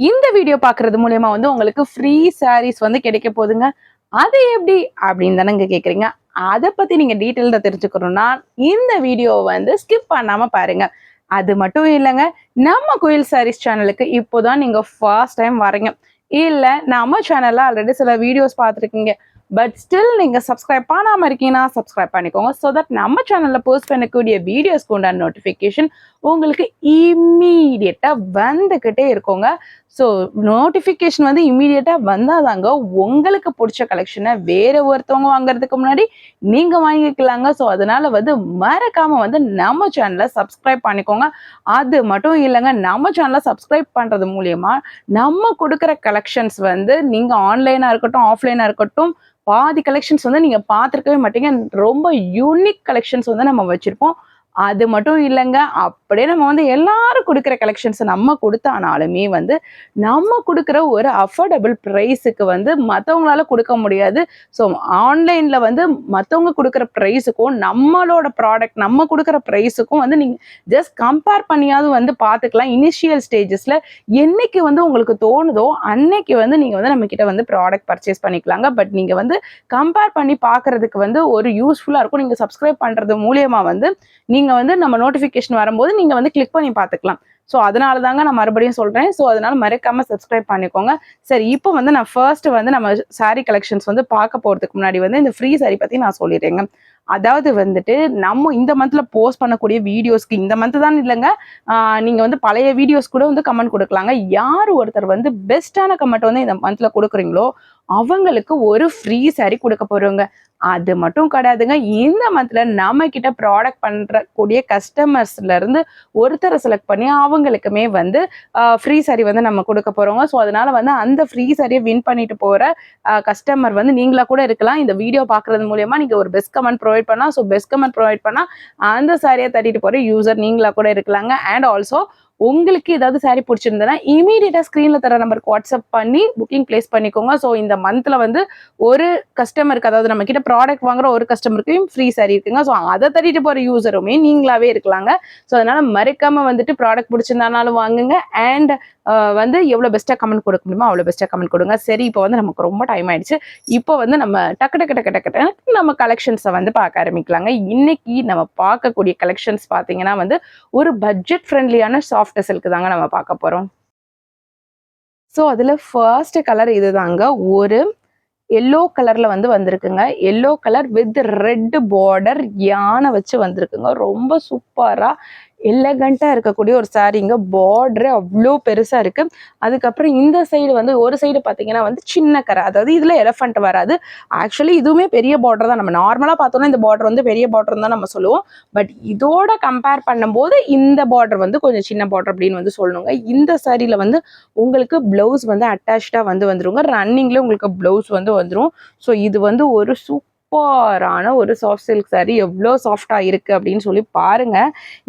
இந்த வீடியோ பாக்குறது மூலமா வந்து உங்களுக்கு ஃப்ரீ சாரீஸ் வந்து கிடைக்க போகுதுங்க. அது எப்படி அப்படின்னு தானங்க கேக்குறீங்க. அதை பத்தி நீங்க டீட்டெயில்டா தெரிஞ்சுக்கணும்னா இந்த வீடியோ வந்து ஸ்கிப் பண்ணாம பாருங்க. அது மட்டும் இல்லைங்க, நம்ம குயில் சாரீஸ் சேனலுக்கு இப்போதான் நீங்க ஃபர்ஸ்ட் டைம் வரீங்க, இல்ல நம்ம சேனல்ல ஆல்ரெடி சில வீடியோஸ் பார்த்துருக்கீங்க, பட் ஸ்டில் நீங்க சப்ஸ்கிரைப் பண்ணாம இருக்கீங்கன்னா சப்ஸ்கிரைப் பண்ணிக்கோங்க. ஸோ தட் நம்ம சேனல்ல போஸ்ட் பண்ணக்கூடிய வீடியோஸ்க்கு உண்டான நோட்டிஃபிகேஷன் உங்களுக்கு இம்மீடியட்டா வந்துகிட்டே இருக்குங்க. ஸோ நோட்டிஃபிகேஷன் வந்து இம்மீடியட்டா வந்தாதாங்க உங்களுக்கு பிடிச்ச கலெக்ஷனை வேற ஒருத்தவங்க வாங்குறதுக்கு முன்னாடி நீங்க வாங்கிக்கலாங்க. ஸோ அதனால வந்து மறக்காம வந்து நம்ம சேனலை சப்ஸ்கிரைப் பண்ணிக்கோங்க. அது மட்டும் இல்லைங்க, நம்ம சேனலை சப்ஸ்கிரைப் பண்றது மூலியமா நம்ம கொடுக்குற கலெக்ஷன்ஸ் வந்து நீங்க ஆன்லைனா இருக்கட்டும் ஆஃப்லைனா இருக்கட்டும் பாதி கலெக்ஷன்ஸ் வந்து நீங்க பார்த்துருக்கவே மாட்டீங்க. ரொம்ப யூனிக் கலெக்ஷன்ஸ் வந்து நம்ம வச்சிருப்போம். அது மட்டும் இல்லைங்க, அப்படியே நம்ம வந்து எல்லாரும் கொடுக்குற கலெக்ஷன்ஸ் நம்ம கொடுத்தானாலுமே வந்து நம்ம கொடுக்குற ஒரு அஃபோர்டபுள் ப்ரைஸுக்கு வந்து மற்றவங்களால கொடுக்க முடியாது. ஸோ ஆன்லைன்ல வந்து மற்றவங்க கொடுக்குற ப்ரைஸுக்கும் நம்மளோட ப்ராடக்ட் நம்ம கொடுக்குற ப்ரைஸுக்கும் வந்து நீங்கள் ஜஸ்ட் கம்பேர் பண்ணியாவது வந்து பார்த்துக்கலாம். இனிஷியல் ஸ்டேஜஸில் என்னைக்கு வந்து உங்களுக்கு தோணுதோ அன்னைக்கு வந்து நீங்கள் வந்து நம்மக்கிட்ட வந்து ப்ராடக்ட் பர்ச்சேஸ் பண்ணிக்கலாங்க. பட் நீங்கள் வந்து கம்பேர் பண்ணி பார்க்குறதுக்கு வந்து ஒரு யூஸ்ஃபுல்லாக இருக்கும். நீங்கள் சப்ஸ்கிரைப் பண்ணுறது மூலியமாக வந்து நீங்கள் வந்து நம்ம நோட்டிஃபிகேஷன் வரும்போது நீங்கள் வந்து கிளிக் பண்ணி பார்த்துக்கலாம். ஸோ அதனால தாங்க நான் மறுபடியும் சொல்கிறேன். ஸோ அதனால மறக்காமல் சப்ஸ்கிரைப் பண்ணிக்கோங்க. சரி, இப்போ வந்து நான் ஃபர்ஸ்ட் வந்து நம்ம சாரீ கலெக்ஷன்ஸ் வந்து பார்க்க போகிறதுக்கு முன்னாடி வந்து இந்த ஃப்ரீ சாரீ பற்றி நான் சொல்லிடுறேங்க. அதாவது வந்துட்டு நம்ம இந்த மந்த்ல போஸ்ட் பண்ணக்கூடிய வீடியோஸ்க்கு இந்த மந்த் தான் இல்லைங்க, நீங்கள் வந்து பழைய வீடியோஸ் கூட வந்து கமெண்ட் கொடுக்கலாங்க. யார் ஒருத்தர் வந்து பெஸ்ட்டான கமெண்ட் வந்து இந்த மந்த்ல கொடுக்குறீங்களோ அவங்களுக்கு ஒரு ஃப்ரீ சாரீ கொடுக்க போகிறோங்க. அது மட்டும் கிடையாதுங்க, இந்த மந்த்ல நம்ம கிட்ட ப்ராடக்ட் பண்றக்கூடிய கஸ்டமர்ஸ்ல இருந்து ஒருத்தரை செலக்ட் பண்ணி அவங்களுக்குமே வந்து ஃப்ரீ சாரீ வந்து நம்ம கொடுக்க போறோங்க. ஸோ அதனால வந்து அந்த ஃப்ரீ சாரியை வின் பண்ணிட்டு போற கஸ்டமர் வந்து நீங்களா கூட இருக்கலாம். இந்த வீடியோ பார்க்கறது மூலியமா நீங்க ஒரு பெஸ்ட் கமெண்ட் ப்ரொவைட் பண்ணலாம். ஸோ பெஸ்ட் கமெண்ட் ப்ரொவைட் பண்ணா அந்த சாரியை தட்டிட்டு போற யூசர் நீங்களா கூட இருக்கலாங்க. அண்ட் ஆல்சோ உங்களுக்கு ஏதாவது சாரீ பிடிச்சிருந்ததுன்னா இமீடியட்டா ஸ்க்ரீன்ல தர நம்பருக்கு வாட்ஸ்அப் பண்ணி புக்கிங் பிளேஸ் பண்ணிக்கோங்க. ஸோ இந்த மந்த்ல வந்து ஒரு கஸ்டமருக்கு, அதாவது நம்ம கிட்ட ப்ராடக்ட் வாங்குற ஒரு கஸ்டமருக்கும் ஃப்ரீ சாரீ இருக்குங்க. ஸோ அதை தட்டிட்டு போற யூசருமே நீங்களாவே இருக்கலாங்க. ஸோ அதனால மறக்காம வந்துட்டு ப்ராடக்ட் பிடிச்சிருந்தாலும் வாங்குங்க. அண்ட் வந்து எவ்வளோ பெஸ்ட்டாக கமெண்ட் கொடுக்க முடியுமோ அவ்வளோ பெஸ்ட்டாக கமெண்ட் கொடுங்க. சரி, இப்போ வந்து நமக்கு ரொம்ப டைம் ஆயிடுச்சு. இப்போ வந்து நம்ம டக்கு நம்ம கலெக்ஷன்ஸை வந்து பார்க்க ஆரம்பிக்கலாங்க. இன்னைக்கு நம்ம பார்க்கக்கூடிய கலெக்ஷன்ஸ் பார்த்தீங்கன்னா வந்து ஒரு பட்ஜெட் ஃப்ரெண்ட்லியான சாஃப்ட் சில்க் தாங்க நம்ம பார்க்க போகிறோம். ஸோ அதில் ஃபர்ஸ்ட் கலர் இதுதாங்க, ஒரு எல்லோ கலர்ல வந்து வந்திருக்குங்க. Yellow colour with red border யானை வச்சு வந்திருக்குங்க. ரொம்ப சூப்பரா எலகண்டா இருக்கக்கூடிய ஒரு சாரீங்க. பார்டர் அவ்வளோ பெருசா இருக்கு. அதுக்கப்புறம் இந்த சைடு வந்து ஒரு சைடு பார்த்தீங்கன்னா வந்து சின்ன கரை, அதாவது இதுல எலஃபண்ட் வராது. ஆக்சுவலி இதுவுமே பெரிய பார்டர் தான். நம்ம நார்மலா பார்த்தோம்னா இந்த பார்டர் வந்து பெரிய பார்டர் தான் நம்ம சொல்லுவோம். பட் இதோட கம்பேர் பண்ணும்போது இந்த பார்டர் வந்து கொஞ்சம் சின்ன பார்டர் அப்படின்னு வந்து சொல்லணுங்க. இந்த சாரியில வந்து உங்களுக்கு பிளவுஸ் வந்து அட்டாச்சா வந்து வந்துருங்க. ரன்னிங்ல உங்களுக்கு பிளவுஸ் வந்து வந்துடும். ஸோ இது வந்து ஒரு சூப்பரான ஒரு சாஃப்ட் சில்க் சாரீ. எவ்வளோ சாஃப்டா இருக்கு அப்படின்னு சொல்லி பாருங்க.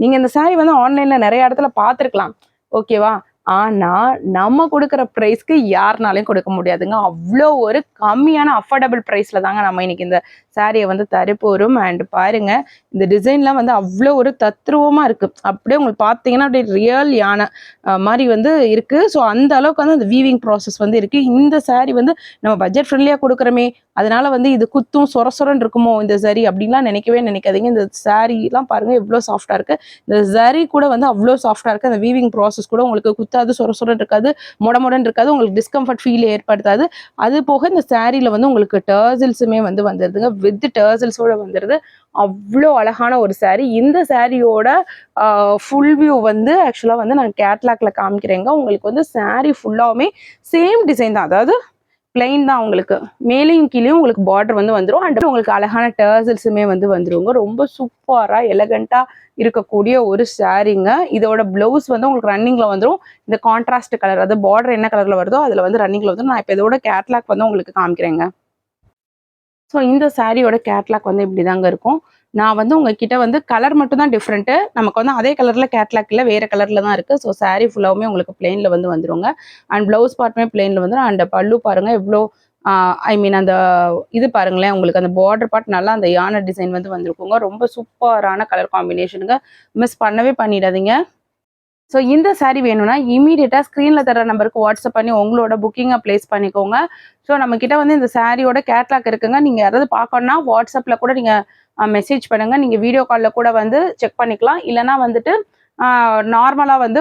நீங்க இந்த சாரீ வந்து ஆன்லைன்ல நிறைய இடத்துல பார்த்துருக்கலாம், ஓகேவா? ஆனா நம்ம கொடுக்குற ப்ரைஸ்க்கு யாருனாலையும் கொடுக்க முடியாதுங்க. அவ்வளோ ஒரு கம்மியான அஃபோர்டபுள் ப்ரைஸ்ல தாங்க நம்ம இன்னைக்கு இந்த சாரியை வந்து தரப்போறோம். அண்ட் பாருங்க, இந்த டிசைன்லாம் வந்து அவ்வளோ ஒரு தத்ரூபமா இருக்கு. அப்படியே உங்களுக்கு பார்த்தீங்கன்னா அப்படியே ரியல் யானை மாதிரி வந்து இருக்கு. ஸோ அந்த அளவுக்கு வந்து அந்த வீவிங் ப்ராசஸ் வந்து இருக்கு. இந்த சாரீ வந்து நம்ம பட்ஜெட் ஃப்ரெண்ட்லியா கொடுக்குறோமே, அதனால வந்து இது குத்தும் சொரன்னு இருக்குமோ இந்த சாரீ அப்படின்லாம் நினைக்கவே நினைக்காதீங்க. இந்த சாரீலாம் பாருங்க எவ்வளோ சாஃப்டா இருக்கு. இந்த சாரீ கூட வந்து அவ்வளோ சாஃப்டா இருக்கு. அந்த வீவிங் ப்ராசஸ் கூட உங்களுக்கு குத்தாது, சொரன்னு இருக்காது, மொடன்னு இருக்காது, உங்களுக்கு டிஸ்கம்ஃபர்ட் ஃபீல் ஏற்படுத்தாது. அது போக இந்த சாரீல வந்து உங்களுக்கு டர்சல்ஸுமே வந்து வந்துருதுங்க, வித் டர்சல்ஸோட வந்துருது. அவ்வளோ அழகான ஒரு சாரீ. இந்த சாரியோட ஃபுல் வியூ வந்து ஆக்சுவலா வந்து நான் கேட்லாக்ல காமிக்கிறேங்க. உங்களுக்கு வந்து சாரீ ஃபுல்லாவுமே சேம் டிசைன் தான், அதாவது பிளைன் தான். உங்களுக்கு மேலேயும் கீழேயும் உங்களுக்கு பார்டர் வந்து வந்துடும். அண்ட் உங்களுக்கு அழகான டர்சல்ஸுமே வந்து வந்துருங்க. ரொம்ப சூப்பரா எலகண்டா இருக்கக்கூடிய ஒரு சாரீங்க. இதோட பிளவுஸ் வந்து உங்களுக்கு ரன்னிங்ல வந்துடும். இந்த கான்ட்ராஸ்ட் கலர், அதாவது பார்டர் என்ன கலர்ல வருதோ அதுல வந்து ரன்னிங்ல வந்துடும். நான் இப்போ இதோட கேட்லாக் வந்து உங்களுக்கு காமிக்கிறேங்க. ஸோ இந்த சாரியோட கேட்லாக் வந்து இப்படி தாங்க இருக்கும். நான் வந்து உங்ககிட்ட வந்து கலர் மட்டும் தான் டிஃப்ரெண்ட்டு. நமக்கு வந்து அதே கலர்ல கேட்லாக் இல்லை, வேற கலர்ல தான் இருக்கு. ஸோ சாரீ ஃபுல்லாவுமே உங்களுக்கு பிளெயின்ல வந்து வந்துருங்க. அண்ட் பிளவுஸ் பார்ட்டுமே பிளெயின்ல வந்துடும். அண்ட் பல்லு பாருங்க எவ்வளோ, ஐ மீன் அந்த இது பாருங்களேன், உங்களுக்கு அந்த பார்டர் பார்ட் நல்லா அந்த யானை டிசைன் வந்து வந்திருக்குங்க. ரொம்ப சூப்பரான கலர் காம்பினேஷனுங்க. மிஸ் பண்ணவே பண்ணிடாதீங்க. ஸோ இந்த saree வேணும்னா இமீடியட்டாக ஸ்க்ரீனில் தர நம்பருக்கு வாட்ஸ்அப் பண்ணி உங்களோட புக்கிங்கை ப்ளேஸ் பண்ணிக்கோங்க. ஸோ நம்மக்கிட்ட வந்து இந்த சாரியோட கேட்லாக் இருக்குங்க. நீங்கள் யாராவது பார்க்கணுன்னா வாட்ஸ்அப்பில் கூட நீங்கள் மெசேஜ் பண்ணுங்கள். நீங்கள் வீடியோ காலில் கூட வந்து செக் பண்ணிக்கலாம். இல்லைனா வந்துட்டு நார்மலாக வந்து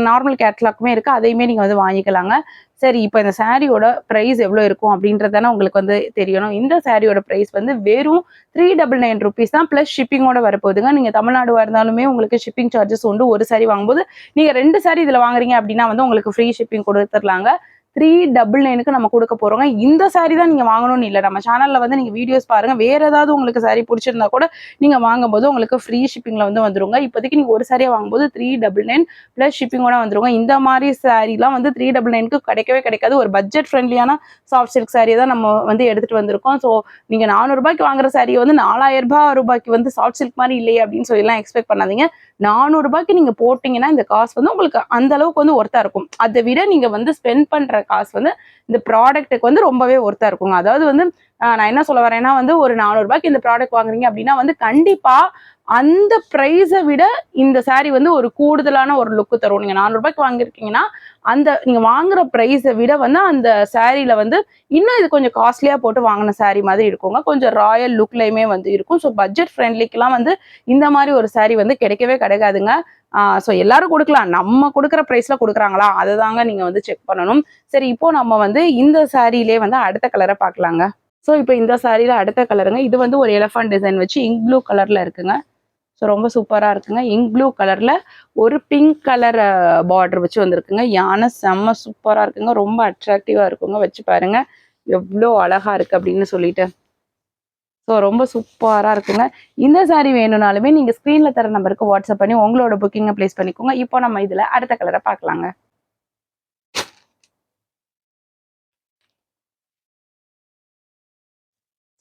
நார்மல் கேட்லாக்குமே இருக்குது, அதையுமே நீங்கள் வந்து வாங்கிக்கலாங்க. சரி, இப்போ இந்த சாரியோட ப்ரைஸ் எவ்வளோ இருக்கும் அப்படின்றதானே உங்களுக்கு வந்து தெரியணும். இந்த சாரியோட ப்ரைஸ் வந்து வெறும் 399 rupees தான், ப்ளஸ் ஷிப்பிங்கோட வரப்போகுதுங்க. நீங்கள் தமிழ்நாடுவா இருந்தாலுமே உங்களுக்கு ஷிப்பிங் சார்ஜஸ் உண்டு. ஒரு சாரி வாங்கும்போது நீங்கள் 2 சாரி இதில் வாங்குறீங்க அப்படின்னா வந்து உங்களுக்கு ஃப்ரீ ஷிப்பிங் கொடுத்துடலாங்க. 399க்கு நம்ம கொடுக்க போறோங்க. இந்த சாரி தான் நீங்க வாங்கணும்னு இல்லை. நம்ம சேனல்ல வந்து நீங்க வீடியோஸ் பாருங்க. வேற ஏதாவது உங்களுக்கு சாரி பிடிச்சிருந்தா கூட நீங்க வாங்கும்போது உங்களுக்கு ஃப்ரீ ஷிப்பிங்ல வந்து வந்துருங்க. இப்போதைக்கு நீங்க ஒரு சாரியை வாங்கும்போது 399 பிளஸ் ஷிப்பிங்கோட வந்துருங்க. இந்த மாதிரி சாரிலாம் வந்து 399க்கு கிடைக்கவே கிடைக்காது. ஒரு பட்ஜெட் ஃப்ரெண்ட்லியான சாஃப்ட் சில்க் சாரியை தான் நம்ம வந்து எடுத்துட்டு வந்திருக்கோம். ஸோ நீங்க 400 ரூபாய்க்கு வாங்குற சாரியை வந்து 4000 ரூபாய்க்கு வந்து சாஃப்ட் சில்க் மாதிரி இல்லையே அப்படின்னு சொல்லிலாம் எக்ஸ்பெக்ட் பண்ணாதீங்க. 400 ரூபாய்க்கு நீங்க போட்டீங்கன்னா இந்த காசு வந்து உங்களுக்கு அந்த அளவுக்கு வந்து ஒர்த்தா இருக்கும். அதை விட நீங்க வந்து ஸ்பெண்ட் பண்ற காசு வந்து இந்த ப்ராடக்ட்டுக்கு வந்து ரொம்பவே ஒர்த்தா இருக்குங்க. அதாவது வந்து நான் என்ன சொல்ல வரேன்னா வந்து ஒரு 400 ரூபாய்க்கு இந்த ப்ராடக்ட் வாங்குறீங்க அப்படின்னா வந்து கண்டிப்பா அந்த பிரைஸை விட இந்த சாரி வந்து ஒரு கூடுதலான ஒரு லுக்கு தரும். நீங்க 400 ரூபாய்க்கு வாங்கிருக்கீங்கன்னா அந்த நீங்க வாங்குற பிரைஸை விட வந்து அந்த சாரியில வந்து இன்னும் இது கொஞ்சம் காஸ்ட்லியா போட்டு வாங்கின சாரி மாதிரி இருக்குங்க. கொஞ்சம் ராயல் லுக்லயுமே வந்து இருக்கும். ஸோ பட்ஜெட் ஃப்ரெண்ட்லிக்கெல்லாம் வந்து இந்த மாதிரி ஒரு சாரி வந்து கிடைக்கவே கிடைக்காதுங்க. ஸோ எல்லாரும் கொடுக்கலாம். நம்ம கொடுக்குற ப்ரைஸ்ல கொடுக்குறாங்களா அதை தாங்க நீங்க வந்து செக் பண்ணணும். சரி, இப்போ நம்ம வந்து இந்த சாரியிலே வந்து அடுத்த கலரை பார்க்கலாங்க. ஸோ இப்போ இந்த சாரியில அடுத்த கலருங்க. இது வந்து ஒரு எலஃபண்ட் டிசைன் வச்சு இங்க் ப்ளூ கலர்ல இருக்குங்க. ஸோ ரொம்ப சூப்பரா இருக்குங்க. இங்க் ப்ளூ கலர்ல ஒரு பிங்க் கலர் பார்டர் வச்சு வந்திருக்குங்க. யானை செம்ம சூப்பரா இருக்குங்க. ரொம்ப அட்ராக்டிவா இருக்குங்க. வச்சு பாருங்க எவ்வளோ அழகா இருக்கு அப்படின்னு சொல்லிட்டு. ஸோ ரொம்ப சூப்பரா இருக்குங்க. இந்த சாரி வேணும்னாலுமே நீங்க ஸ்க்ரீன்ல தர நம்பருக்கு வாட்ஸ்அப் பண்ணி உங்களோட புக்கிங்கை ப்ளேஸ் பண்ணிக்கோங்க. இப்போ நம்ம இதுல அடுத்த கலரை பார்க்கலாங்க.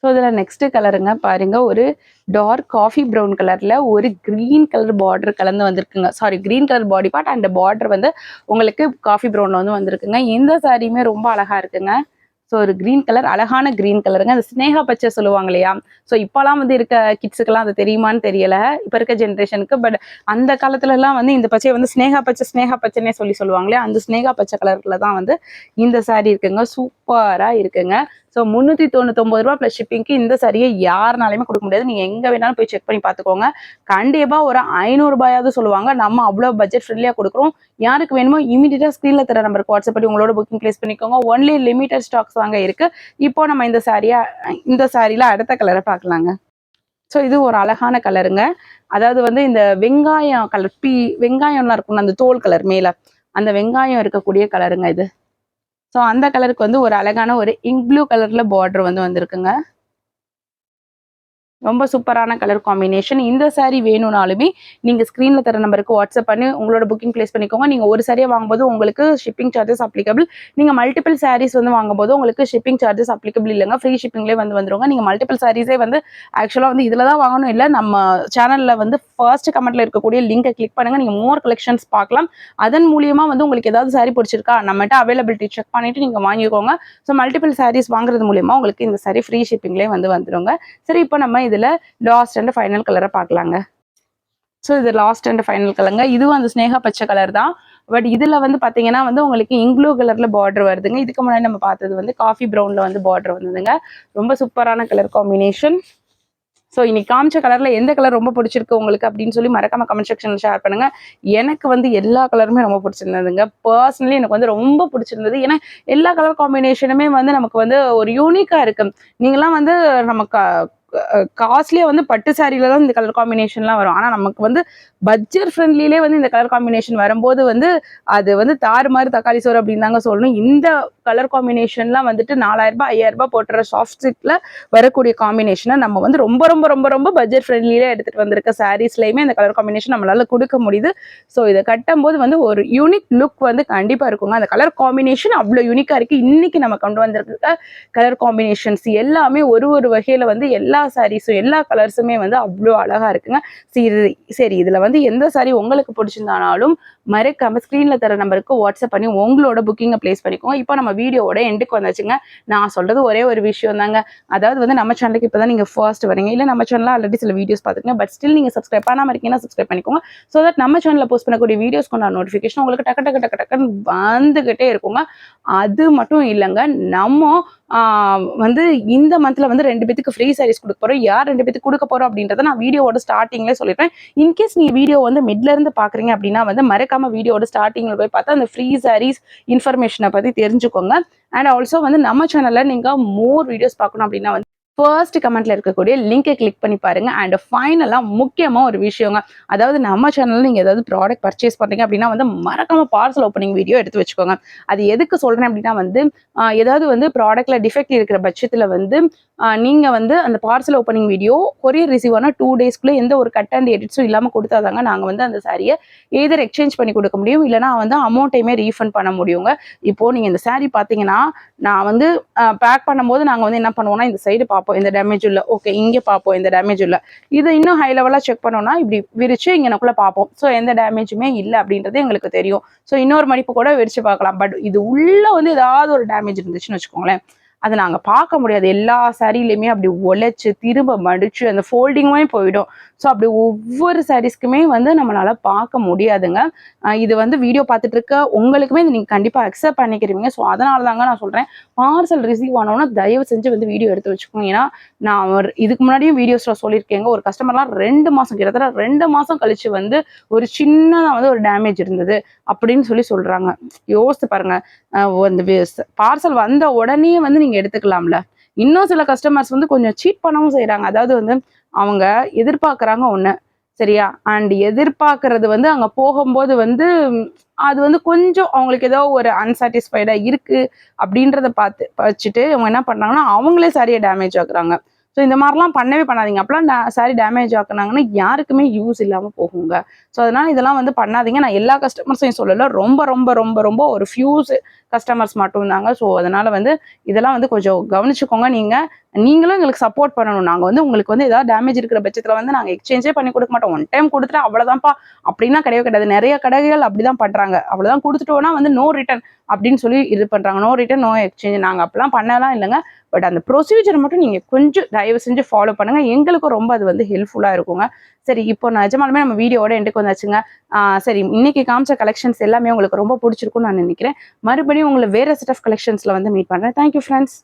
ஸோ இதில் நெக்ஸ்ட் கலருங்க பாருங்க, ஒரு டார்க் காஃபி ப்ரௌன் கலர்ல ஒரு கிரீன் கலர் பார்டர் கலந்து வந்திருக்குங்க. Sorry, green colour body part and border வந்து உங்களுக்கு காஃபி ப்ரௌன்ல வந்து வந்திருக்குங்க. இந்த சாரியுமே ரொம்ப அழகா இருக்குங்க. ஸோ ஒரு கிரீன் கலர், அழகான கிரீன் கலருங்க. அந்த ஸ்னேகா பச்சை சொல்லுவாங்க இல்லையா? ஸோ இப்போலாம் வந்து இருக்க கிட்ஸுக்கெல்லாம் அது தெரியுமான்னு தெரியல, இப்போ இருக்க ஜென்ரேஷனுக்கு. பட் அந்த காலத்துலலாம் வந்து இந்த பச்சையை வந்து ஸ்னேகா பச்சைன்னே சொல்லுவாங்க இல்லையா? அந்த ஸ்னேகா பச்சை கலர்ல தான் வந்து இந்த சாரி இருக்குங்க. சூப்பரா இருக்குங்க. ஸோ 399 ரூபா ப்ளஸ் ஷிப்பிங்க்கு இந்த சாரியை யாருனாலையுமே கொடுக்க முடியாது. நீங்கள் எங்கே வேணாலும் போய் செக் பண்ணி பார்த்துக்கோங்க. கண்டிப்பாக ஒரு 500 ரூபாயாவது சொல்லுவாங்க. நம்ம அவ்வளோ பட்ஜெட் ஃப்ரெண்ட்லியாக கொடுக்குறோம். யாருக்கு வேணுமோ இமீடியட்டாக ஸ்க்ரீனில் தர நம்பருக்கு வாட்ஸ்அப் பண்ணி உங்களோட புக்கிங் ப்ளேஸ் பண்ணிக்கோங்க. ஒன்லி லிமிட்டட் ஸ்டாக்ஸ் தாங்க இருக்கு. இப்போ நம்ம இந்த சாரியில அடுத்த கலரை பார்க்கலாங்க. ஸோ இது ஒரு அழகான கலருங்க. அதாவது வந்து இந்த வெங்காயம் கலர், வெங்காயம்லாம் இருக்கும்ல அந்த தோல் கலர் மேல, அந்த வெங்காயம் இருக்கக்கூடிய கலருங்க இது. ஸோ அந்த கலருக்கு வந்து ஒரு அழகான ஒரு இங்க் ப்ளூ கலர்ல பார்டர் வந்து வந்திருக்குங்க. ரொம்ப சூப்பரான கலர் காம்பினேஷன். இந்த சாரி வேணும்னாலுமே நீங்க ஸ்க்ரீன்ல தர நம்பருக்கு வாட்ஸ்அப் பண்ணி உங்களோட புக்கிங் ப்ளேஸ் பண்ணிக்கோங்க. நீங்க ஒரு சாரியை வாங்கும்போது உங்களுக்கு ஷிப்பிங் சார்ஜஸ் அப்ளிகபிள். நீங்க மல்டிபிள் சாரீஸ் வந்து வாங்கும்போது உங்களுக்கு ஷிப்பிங் சார்ஜஸ் அப்ளிகபிள் இல்லைங்க. ஃப்ரீ ஷிப்பிங்லேயே வந்து வந்துருங்க. நீங்க மல்டிபிள் சாரீஸே வந்து ஆக்சுவலாக வந்து இதில் தான் வாங்கணும் இல்லை, நம்ம சேனலில் வந்து ஃபர்ஸ்ட் கமெண்ட்ல இருக்கக்கூடிய லிங்கை கிளிக் பண்ணுங்க. நீங்க மோர் கலெக்ஷன்ஸ் பார்க்கலாம். அதன் மூலியமா வந்து உங்களுக்கு ஏதாவது சாரி பிடிச்சிருக்கா நம்மகிட்ட அவைலபிலிட்டி செக் பண்ணிட்டு நீங்க வாங்கிக்கோங்க. ஸோ மல்டிபிள் சாரீஸ் வாங்குறது மூலியமா உங்களுக்கு இந்த சாரி ஃப்ரீ ஷிப்பிங்லேயே வந்து வந்துருங்க. சரி, இப்போ நம்ம இதுல லாஸ்ட் அண்ட் ஃபைனல் கலரை பார்க்கலாங்க. ஸோ இது லாஸ்ட் அண்ட் ஃபைனல் கலருங்க. இதுவும் அந்த ஸ்னேகா பச்சை கலர் தான். பட் இதுல வந்து பாத்தீங்கன்னா வந்து உங்களுக்கு இங்க் ப்ளூ கலர்ல பார்டர் வருதுங்க. இதுக்கு முன்னாடி நம்ம பார்த்தது வந்து காஃபி ப்ரௌன்ல வந்து பார்டர் வந்ததுங்க. ரொம்ப சூப்பரான கலர் காம்பினேஷன். ஸோ இன்னைக்கு காமிச்ச கலர்ல எந்த கலர் ரொம்ப பிடிச்சிருக்கு உங்களுக்கு அப்படின்னு சொல்லி மறக்காம கமெண்ட் செக்ஷன்ல ஷேர் பண்ணுங்க. எனக்கு வந்து எல்லா கலருமே ரொம்ப பிடிச்சிருந்ததுங்க. பர்சனலி எனக்கு வந்து ரொம்ப பிடிச்சிருந்தது. ஏன்னா எல்லா கலர் காம்பினேஷனுமே வந்து நமக்கு வந்து ஒரு யூனிக்கா இருக்கு. நீங்களாம் வந்து நமக்கு காஸ்ட்லியா வந்து பட்டு சாரியில தான் இந்த கலர் காம்பினேஷன்லாம் வரும். ஆனா நமக்கு வந்து பட்ஜெட் ஃப்ரெண்ட்லிலே வந்து இந்த கலர் காம்பினேஷன் வரும்போது வந்து அது வந்து தாறு மாதிரி தக்காளி சோறு அப்படின்னு தாங்க சொல்லணும். இந்த கலர் காம்பினேஷன்லாம் வந்துட்டு 4000 5000 போட்டுற சாஃப்ட் சில்க்ல வரக்கூடிய காம்பினேஷனை நம்ம வந்து ரொம்ப ரொம்ப ரொம்ப ரொம்ப பட்ஜெட் ஃப்ரெண்ட்லியிலே எடுத்துட்டு வந்திருக்க சாரீஸ்லையுமே இந்த கலர் காம்பினேஷன் நம்மளால கொடுக்க முடியுது. ஸோ இதை கட்டும்போது வந்து ஒரு யூனிக் லுக் வந்து கண்டிப்பா இருக்குங்க. அந்த கலர் காம்பினேஷன் அவ்வளோ யூனிக்கா இருக்கு. இன்னைக்கு நம்ம கொண்டு வந்திருக்க கலர் காம்பினேஷன்ஸ் எல்லாமே ஒரு ஒரு வகையில வந்து எல்லா சாரீஸும் எல்லா கலர்ஸுமே வந்து அவ்வளோ அழகா இருக்குங்க. சரி, இதுல வந்து எந்த சாரி உங்களுக்கு பிடிச்சிருந்தாலும் மறக்காம ஸ்க்ரீன்ல தர நம்பருக்கு வாட்ஸ்அப் பண்ணி உங்களோட புக்கிங்கை ப்ளேஸ் பண்ணிக்கோங்க. இப்போ நம்ம வீடியோவோட எண்டுக்கு வந்தாச்சுங்க. நான் சொல்றது ஒரே ஒரு விஷயம் தாங்க. அதாவது வந்து நம்ம சேனலுக்கு இப்பதான் நீங்க ஃபர்ஸ்ட் வரீங்க, இல்ல நம்ம சேனல்ல ஆல்ரெடி சில வீடியோஸ் பார்த்துருக்கீங்க, பட் ஸ்டில் நீங்க சப்ஸ்கிரைப் பண்ணாம இருக்கீங்கன்னா சப்ஸ்கிரைப் பண்ணிக்கோங்க. ஸோ தட் நம்ம சேனல்ல போஸ்ட் பண்ணக்கூடிய வீடியோஸ்க்கான நோட்டிஃபிகேஷன் உங்களுக்கு டக்கு டக்கு டக்கு டக்குன்னு வந்துகிட்டே இருக்குங்க. அது மட்டும் இல்லைங்க, நம்ம வந்து இந்த மந்த்ல வந்து 2 பேத்துக்கு ஃப்ரீ சாரீஸ் கொடுக்க போறோம். யார் 2 பேத்துக்கு கொடுக்க போறோம் அப்படின்றத நான் வீடியோவோட ஸ்டார்டிங்லேயே சொல்லிடுறேன். இன்கேஸ் நீங்க வீடியோ வந்து மிட்ல இருந்து பாக்குறீங்க அப்படின்னா வந்து மறக்காம வீடியோட ஸ்டார்டிங்ல போய் பார்த்தா அந்த ஃப்ரீ சாரீஸ் இன்ஃபர்மேஷனை பத்தி தெரிஞ்சுக்கோங்க. அண்ட் ஆல்சோ வந்து நம்ம சேனல்ல நீங்க மோர் வீடியோஸ் பார்க்கணும் அப்படின்னா வந்து ஃபர்ஸ்ட் கமெண்ட்ல இருக்கக்கூடிய லிங்கை கிளிக் பண்ணி பாருங்க. அண்ட் ஃபைனலா முக்கியமா ஒரு விஷயங்க, அதாவது நம்ம சேனல்ல நீங்க ஏதாவது ப்ராடக்ட் பர்ச்சேஸ் பண்றீங்க அப்படின்னா வந்து மறக்காம பார்சல் ஓப்பனிங் வீடியோ எடுத்து வச்சுக்கோங்க. அது எதுக்கு சொல்றேன் அப்படின்னா வந்து ஏதாவது வந்து ப்ராடக்ட்ல டிஃபெக்ட் இருக்கிற பட்சத்துல வந்து நீங்க வந்து அந்த parcel opening video courier receive ஆனா 2 டேஸ்க்குள்ள எந்த ஒரு கட் அண்ட் எடிட்ஸும் இல்லாம கொடுத்தாதாங்க நாங்க வந்து அந்த சாரியை எதர் எக்ஸ்சேஞ்ச் பண்ணி கொடுக்க முடியும், இல்லைன்னா வந்து அமௌண்ட்டையுமே ரீஃபண்ட் பண்ண முடியுங்க. இப்போ நீங்க இந்த சாரி பாத்தீங்கன்னா நான் வந்து பேக் பண்ணும்போது நாங்க வந்து என்ன பண்ணுவோம்னா இந்த சைடு பார்ப்போம், இந்த டேமேஜ் இல்லை, ஓகே இங்கே பார்ப்போம் இந்த டேமேஜ் இல்லை, இது இன்னும் ஹை லெவலா செக் பண்ணோம்னா இப்படி விரிச்சு இங்கனக்குள்ள பார்ப்போம். ஸோ எந்த டேமேஜுமே இல்லை அப்படின்றது எங்களுக்கு தெரியும். ஸோ இன்னொரு மடிப்பு கூட விரிச்சு பார்க்கலாம். பட் இது உள்ள வந்து ஏதாவது ஒரு டேமேஜ் இருந்துச்சுன்னு வச்சுக்கோங்களேன், அதை நாங்க பார்க்க முடியாது. எல்லா சாரிலையுமே அப்படி உழைச்சு திரும்ப மடிச்சு அந்த ஃபோல்டிங்குமே போயிடும். ஸோ அப்படி ஒவ்வொரு சாரீஸ்க்குமே வந்து நம்மளால பார்க்க முடியாதுங்க. இது வந்து வீடியோ பார்த்துட்டு இருக்க உங்களுக்குமே இது நீங்க கண்டிப்பா அக்செப்ட் பண்ணிக்கிறீங்க. ஸோ அதனால தாங்க நான் சொல்றேன், பார்சல் ரிசீவ் ஆனோன்னா தயவு செஞ்சு வந்து வீடியோ எடுத்து வச்சுக்கோங்க. ஏன்னா நான் இதுக்கு முன்னாடியும் வீடியோஸ்ல சொல்லியிருக்கேங்க, ஒரு கஸ்டமர்லாம் 2 மாசம் கிட்டத்தட்ட 2 மாசம் கழிச்சு வந்து ஒரு சின்னதா வந்து ஒரு டேமேஜ் இருந்தது அப்படின்னு சொல்றாங்க. யோசித்து பாருங்க, அந்த பார்சல் வந்த உடனே வந்து நீங்க எடுத்துக்கலாம்ல. இன்னும் சில கஸ்டமர்ஸ் வந்து கொஞ்சம் சீட் பண்ணவும் செய்யறாங்க. அதாவது வந்து அவங்க எதிர்பார்க்கறாங்க ஒண்ணு, சரியா, அண்ட் எதிர்பார்க்கறது வந்து அங்க போகும்போது வந்து அது வந்து கொஞ்சம் அவங்களுக்கு ஏதோ ஒரு அன்சாட்டிஸ்ஃபைடா இருக்கு அப்படின்றத பார்த்து வச்சுட்டு அவங்க என்ன பண்றாங்கன்னா அவங்களே சாரியை டேமேஜ் ஆக்குறாங்க. ஸோ இந்த மாதிரிலாம் பண்ணவே பண்ணாதீங்க. அப்பெல்லாம் சாரி டேமேஜ் ஆக்குனாங்கன்னா யாருக்குமே யூஸ் இல்லாம போகுங்க. ஸோ அதனால இதெல்லாம் வந்து பண்ணாதீங்க. நான் எல்லா கஸ்டமர்ஸையும் சொல்லல, ரொம்ப ரொம்ப ரொம்ப ரொம்ப ஒரு ஃபியூஸ் கஸ்டமர்ஸ் மட்டும் தாங்க. ஸோ அதனால வந்து இதெல்லாம் வந்து கொஞ்சம் கவனிச்சுக்கோங்க. நீங்களும் எங்களுக்கு சப்போர்ட் பண்ணணும். நாங்கள் வந்து உங்களுக்கு வந்து ஏதாவது டேமேஜ் இருக்கிற பட்சத்தில் வந்து நாங்கள் எக்ஸ்சேஞ்சே பண்ணி கொடுக்க மாட்டோம். ஒன் டைம் கொடுத்துட்டு அவ்வளோதான்ப்பா அப்படின்னா கிடையவே கிடையாது. நிறைய கடைகள் அப்படிதான் பண்றாங்க. அவ்வளோதான் கொடுத்துட்டோன்னா வந்து நோ ரிட்டர்ன் அப்படின்னு சொல்லி இது பண்றாங்க. No return no exchange. நாங்கள் அப்படிலாம் பண்ணலாம் இல்லைங்க. பட் அந்த ப்ரொசீஜர் மட்டும் நீங்க கொஞ்சம் தயவு செஞ்சு ஃபாலோ பண்ணுங்க. எங்களுக்கும் ரொம்ப அது வந்து ஹெல்ப்ஃபுல்லா இருக்குங்க. சரி, இப்போ நிஜமாலுமே நம்ம வீடியோவோட எண்டுக்கு வந்தாச்சுங்க. சரி, இன்னைக்கு காமிச்ச கலெக்ஷன்ஸ் எல்லாமே உங்களுக்கு ரொம்ப பிடிச்சிருக்கும்னு நான் நினைக்கிறேன். மறுபடியும் உங்களை வேற செட் ஆஃப் கலெக்ஷன்ஸ்ல வந்து மீட் பண்றேன். Thank you friends.